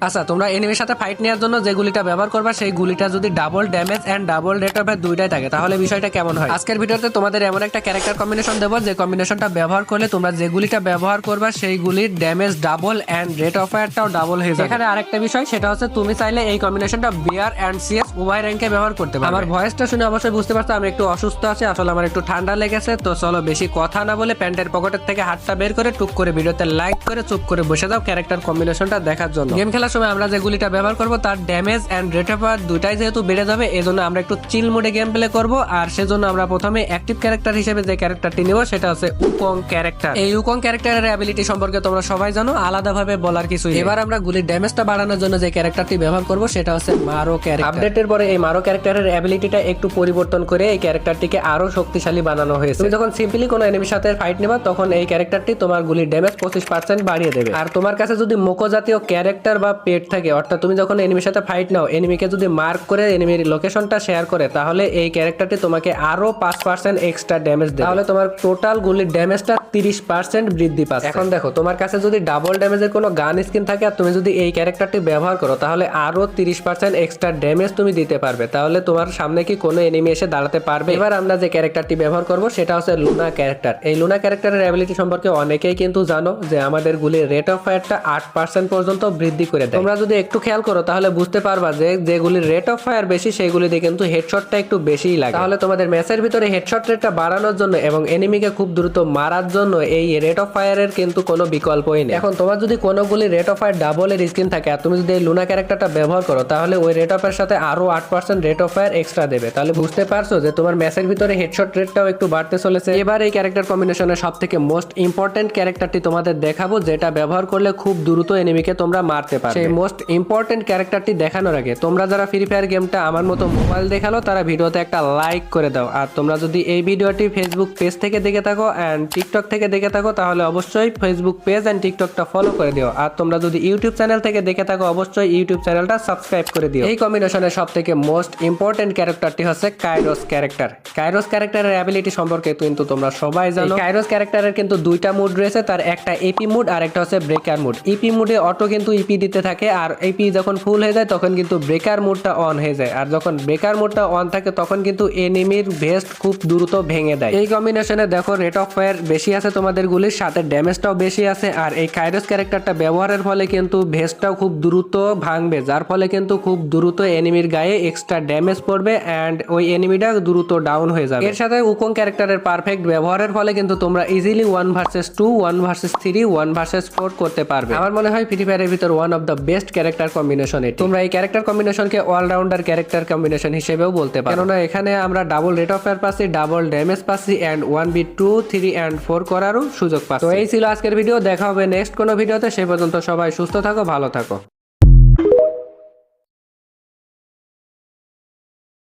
আচ্ছা, তোমরা এনিমির সাথে ফাইট নেওয়ার জন্য যে গুলিটা ব্যবহার করবা সেই গুলিটা যদি double damage and double rate of fire দুইটাই থাকে তাহলে বিষয়টা কেমন হয়। আজকের ভিডিওতে তোমাদের এমন একটা ক্যারেক্টার কম্বিনেশন দেবো যে কম্বিনেশনটা ব্যবহার করলে তোমরা যে গুলিটা ব্যবহার করবা সেই গুলির damage double and rate of ফায়ারটাও ডাবল হয়ে যাবে। এখানে আরেকটা বিষয়, সেটা হচ্ছে তুমি চাইলে এই কম্বিনেশনটা বিআর এন্ড সিএস উভয় র্যাঙ্কে ব্যবহার করতে পারবে। আমার ভয়েসটা শুনে অবশ্যই বুঝতে পারছো আমি একটু অসুস্থ আছি, আসলে আমার একটু ঠান্ডা লেগেছে। তো চলো বেশি কথা না বলে প্যান্টের পকেটের থেকে হাতটা বের করে টুক করে ভিডিওতে লাইক করে চুপ করে বসে যাও ক্যারেক্টার কম্বিনেশনটা দেখার জন্য। গেম খেলার সময় আমরা যে গুলিটা ব্যবহার করব তার damage and rate of fire দুটাই যেহেতু বেড়ে যাবে, এজন্য আমরা একটু চিল মোডে গেম প্লে করব। আর সেজন্য আমরা প্রথমে অ্যাক্টিভ ক্যারেক্টার হিসেবে যে ক্যারেক্টারটি নিব সেটা হচ্ছে উকং ক্যারেক্টার। এই উকং ক্যারেক্টারের অ্যাবিলিটি সম্পর্কে তোমরা সবাই জানো, আলাদাভাবে বলার কিছু। এবার আমরা গুলির ড্যামেজটা বাড়ানোর জন্য যে ক্যারেক্টারটি ব্যবহার করব সেটা হচ্ছে মারো ক্যারেক্টার। আপডেটের পরে এই মারো ক্যারেক্টারের অ্যাবিলিটিটা একটু পরিবর্তন করে এই ক্যারেক্টারটিকে আরো শক্তিশালী বানানো হয়েছে। তুমি যখন সিম্পলি কোনো এনিমির সাথে ফাইট নেবা তখন এই ক্যারেক্টারটি তোমার গুলির ড্যামেজ 25% বাড়িয়ে দেবে। আর তোমার কাছে যদি মোকো জাতীয় ক্যারেক্টার বা পেট থাকে, অর্থাৎ তুমি যখন এনিমির সাথে ফাইট নাও এনিমিকে যদি মার্ক করে এনিমির লোকেশনটা শেয়ার করে, তাহলে এই ক্যারেক্টারটি তোমাকে আরো 5% এক্সট্রা ড্যামেজ দেবে। তাহলে তোমার টোটাল গুলির ড্যামেজটা 30% বৃদ্ধি পাচ্ছে। এখন দেখো, তোমার কাছে যদি ডাবল ড্যামেজের কোনো গান স্কিন থাকে আর তুমি যদি এই ক্যারেক্টারটি ব্যবহার করো তাহলে আরো 30% এক্সট্রা ড্যামেজ তুমি দিতে পারবে। তাহলে তোমার সামনে কি কোনো এনিমি এসে দাঁড়াতে পারবে? এবার আমরা যে ক্যারেক্টারটি ব্যবহার করব সেটা হচ্ছে লুনা ক্যারেক্টার। এই লুনা ক্যারেক্টারের অ্যাবিলিটি সম্পর্কে অনেকেই কিন্তু জানো যে আমাদের গুলির রেট অফ ফায়ারটা 8% পর্যন্ত বৃদ্ধি করে দেয়। তোমরা যদি একটু খেয়াল করো তাহলে বুঝতে পারবা যে যেগুলির রেট অফ ফায়ার বেশি সেইগুলিতে কিন্তু হেডশটটা একটু বেশিই লাগে। তাহলে তোমাদের ম্যাচের ভিতরে হেডশট রেটটা বাড়ানোর জন্য এবং এনিমিকে খুব দ্রুত মারার জন্য এই রেট অফ ফায়ারের কিন্তু কোনো বিকল্পই নেই। এখন তোমার যদি কোনোগুলি রেট অফ ফায়ার ডাবলের স্কিন থাকে আর তুমি যদি এই লুনা ক্যারেক্টারটা ব্যবহার করো তাহলে ওই রেট অফ এর সাথে আরো 8% রেট অফ ফায়ার এক্সট্রা দেবে। তাহলে বুঝতে পারছো যে তোমার ম্যাচের ভিতরে হেডশট রেটটাও একটু বাড়তে চলেছে। এবার এই ক্যারেক্টার কম্বিনেশনের সবথেকে মোস্ট ইম্পর্টেন্ট ক্যারেক্টারটি তোমাদের দেখাবো, যেটা ব্যবহার করলে খুব দ্রুত এনিমিকে তোমরা মারতে পারবে। সেই মোস্ট ইম্পর্টেন্ট ক্যারেক্টারটি দেখানোর আগে তোমরা যারা ফ্রি ফায়ার গেমটা আমার মতো মোবাইল দেখালো তারা ভিডিওতে একটা লাইক করে দাও। আর তোমরা যদি এই ভিডিওটি ফেসবুক পেজ থেকে দেখে থাকো এন্ড টিকটক থেকে দেখে থাকো তাহলে অবশ্যই ফেসবুক পেজ এন্ড টিকটকটা ফলো করে দিও। আর তোমরা যদি ইউটিউব চ্যানেল থেকে দেখে থাকো অবশ্যই ইউটিউব চ্যানেলটা সাবস্ক্রাইব করে দিও। এই কম্বিনেশনের সবথেকে মোস্ট ইম্পর্টেন্ট ক্যারেক্টারটি হচ্ছে কাইরোস ক্যারেক্টার। কাইরোস ক্যারেক্টারের অ্যাবিলিটি সম্পর্কে কিন্তু তোমরা সবাই জানো। কাইরোস ক্যারেক্টারের কিন্তু দুইটা মুড রয়েছে, তার একটা এপি মুড আর একটা হচ্ছে ব্রেকার মুড। ইপি মুডে অটো কিন্তু ইপি দিতে থাকে, আর এপি যখন ফুল হয়ে যায় তখন কিন্তু ব্রেকার মুডটা অন হয়ে যায়। আর যখন ব্রেকার মুডটা অন থাকে তখন কিন্তু এনিমির ভেস্ট খুব দ্রুত ভেঙে দেয়। এই কম্বিনেশনে দেখো রেট অফ ফায়ার বেশি আছে তোমাদের গুলির, সাথে ড্যামেজটাও বেশি আছে। আর এই কাইরোস ক্যারেক্টারটা ব্যবহারের ফলে কিন্তু ভেস্টটাও খুব দ্রুত ভাঙবে, যার ফলে কিন্তু খুব দ্রুত এনিমির গায়ে এক্সট্রা ড্যামেজ পড়বে এন্ড ওই এনিমিটা দ্রুত ডাউন হয়ে যাবে। এর সাথে উকং ক্যারেক্টারের পারফেক্ট ব্যবহারের ফলে কিন্তু তোমরা ইজিলি 1 ভার্সেস 2, 1 ভার্সেস 3, 1 ভার্সেস 4 করতে পারবে। আমার মনে হয় ফ্রি ফায়ারের ভিতর one of the best character combination এটি। তোমরা এই ক্যারেক্টার কম্বিনেশনকে অলরাউন্ডার ক্যারেক্টার কম্বিনেশন হিসেবেও বলতে পারো, কেননা এখানে আমরা ডাবল রেট অফ ফায়ার পাচ্ছি, ডাবল ড্যামেজ পাচ্ছি এন্ড 1v2, 3 and 4 করারও সুযোগ পাচ্ছি। তো এই ছিল আজকের ভিডিও, দেখা হবে নেক্সট কোনো ভিডিওতে। সেই পর্যন্ত সবাই সুস্থ থাকো, ভালো থাকো।